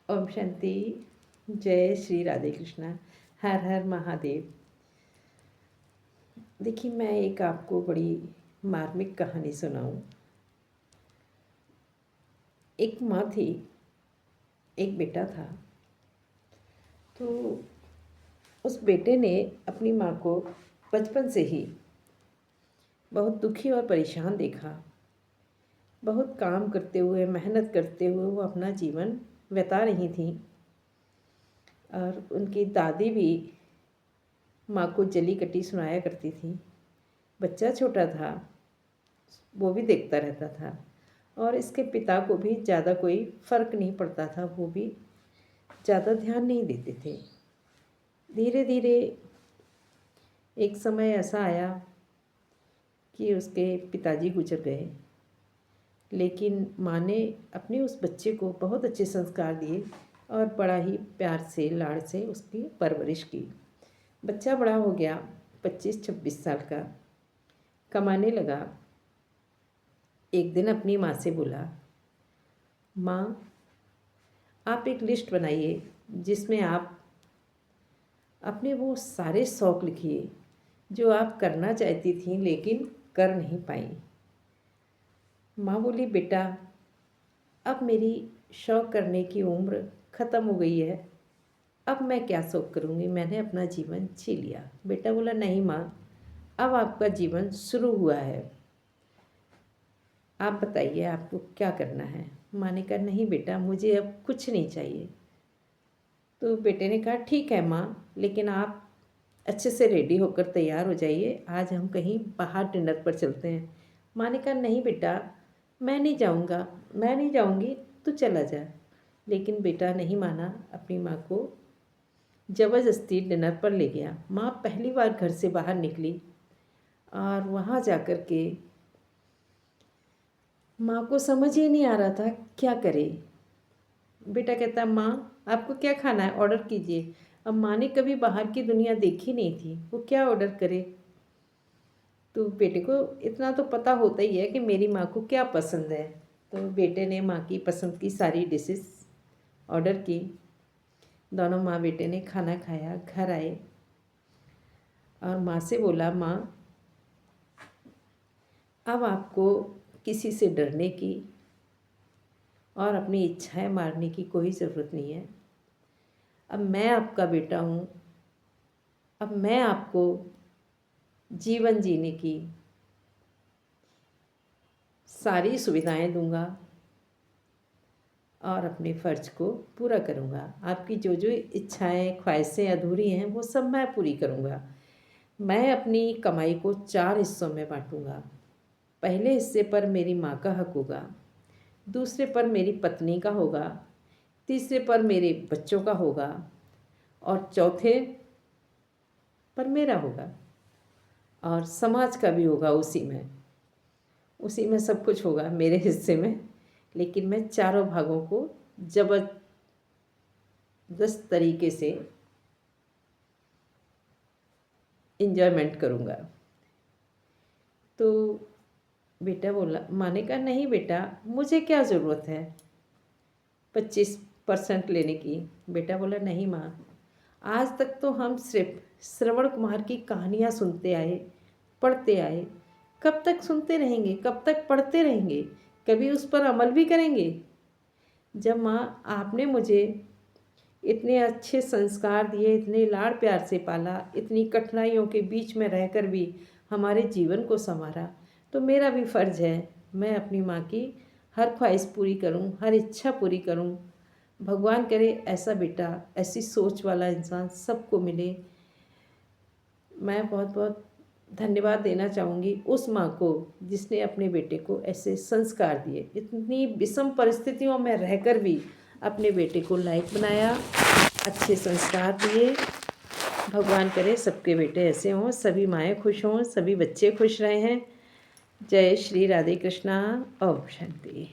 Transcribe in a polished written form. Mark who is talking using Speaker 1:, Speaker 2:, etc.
Speaker 1: ओम शांति। जय श्री राधे कृष्णा। हर हर महादेव। देखिए, मैं एक आपको बड़ी मार्मिक कहानी सुनाऊं। एक माँ थी, एक बेटा था। तो उस बेटे ने अपनी माँ को बचपन से ही बहुत दुखी और परेशान देखा। बहुत काम करते हुए, मेहनत करते हुए वो अपना जीवन बिता रही थी। और उनकी दादी भी माँ को जली कटी सुनाया करती थी। बच्चा छोटा था, वो भी देखता रहता था। और इसके पिता को भी ज़्यादा कोई फ़र्क नहीं पड़ता था, वो भी ज़्यादा ध्यान नहीं देते थे। धीरे धीरे एक समय ऐसा आया कि उसके पिताजी गुजर गए, लेकिन माँ ने अपने उस बच्चे को बहुत अच्छे संस्कार दिए और बड़ा ही प्यार से, लाड़ से उसकी परवरिश की। बच्चा बड़ा हो गया, 25-26 साल का, कमाने लगा। एक दिन अपनी माँ से बोला, माँ, आप एक लिस्ट बनाइए जिसमें आप अपने वो सारे शौक़ लिखिए जो आप करना चाहती थी लेकिन कर नहीं पाई। माँ बोली, बेटा, अब मेरी शौक़ करने की उम्र ख़त्म हो गई है, अब मैं क्या शौक़ करूँगी, मैंने अपना जीवन जी लिया। बेटा बोला, नहीं माँ, अब आपका जीवन शुरू हुआ है, आप बताइए आपको क्या करना है। माँ ने कहा, नहीं बेटा, मुझे अब कुछ नहीं चाहिए। तो बेटे ने कहा, ठीक है माँ, लेकिन आप अच्छे से रेडी होकर तैयार हो जाइए, आज हम कहीं बाहर डिनर पर चलते हैं। माँ ने कहा, नहीं बेटा, मैं नहीं जाऊँगा, मैं नहीं जाऊँगी, तू चला जा। लेकिन बेटा नहीं माना, अपनी माँ को ज़बरदस्ती डिनर पर ले गया। माँ पहली बार घर से बाहर निकली और वहाँ जा कर के माँ को समझ ही नहीं आ रहा था क्या करे। बेटा कहता, माँ, आपको क्या खाना है, ऑर्डर कीजिए। अब माँ ने कभी बाहर की दुनिया देखी नहीं थी, वो क्या ऑर्डर करे। तो बेटे को इतना तो पता होता ही है कि मेरी माँ को क्या पसंद है। तो बेटे ने माँ की पसंद की सारी डिशेस ऑर्डर की। दोनों माँ बेटे ने खाना खाया, घर आए और माँ से बोला, माँ, अब आपको किसी से डरने की और अपनी इच्छाएं मारने की कोई ज़रूरत नहीं है। अब मैं आपका बेटा हूँ, अब मैं आपको जीवन जीने की सारी सुविधाएं दूंगा और अपने फ़र्ज को पूरा करूंगा। आपकी जो जो इच्छाएं, ख्वाहिशें अधूरी हैं, वो सब मैं पूरी करूंगा। मैं अपनी कमाई को 4 हिस्सों में बांटूंगा। पहले हिस्से पर मेरी माँ का हक होगा, दूसरे पर मेरी पत्नी का होगा, तीसरे पर मेरे बच्चों का होगा और चौथे पर मेरा होगा। और समाज का भी होगा उसी में सब कुछ होगा मेरे हिस्से में। लेकिन मैं चारों भागों को ज़बरदस्त तरीके से इंजॉयमेंट करूँगा। तो बेटा बोला, माँ ने कहा, नहीं बेटा, मुझे क्या ज़रूरत है 25% लेने की। बेटा बोला, नहीं माँ, आज तक तो हम सिर्फ श्रवण कुमार की कहानियाँ सुनते आए, पढ़ते आए। कब तक सुनते रहेंगे, कब तक पढ़ते रहेंगे, कभी उस पर अमल भी करेंगे। जब माँ आपने मुझे इतने अच्छे संस्कार दिए, इतने लाड़ प्यार से पाला, इतनी कठिनाइयों के बीच में रहकर भी हमारे जीवन को संवारा, तो मेरा भी फ़र्ज़ है मैं अपनी माँ की हर ख्वाहिश पूरी करूं, हर इच्छा पूरी करूं। भगवान करे ऐसा बेटा, ऐसी सोच वाला इंसान सबको मिले। मैं बहुत बहुत धन्यवाद देना चाहूँगी उस माँ को जिसने अपने बेटे को ऐसे संस्कार दिए, इतनी विषम परिस्थितियों में रहकर भी अपने बेटे को लायक बनाया, अच्छे संस्कार दिए। भगवान करे सबके बेटे ऐसे हों, सभी माएँ खुश हों, सभी बच्चे खुश रहें। जय श्री राधे कृष्णा। ओम शांति।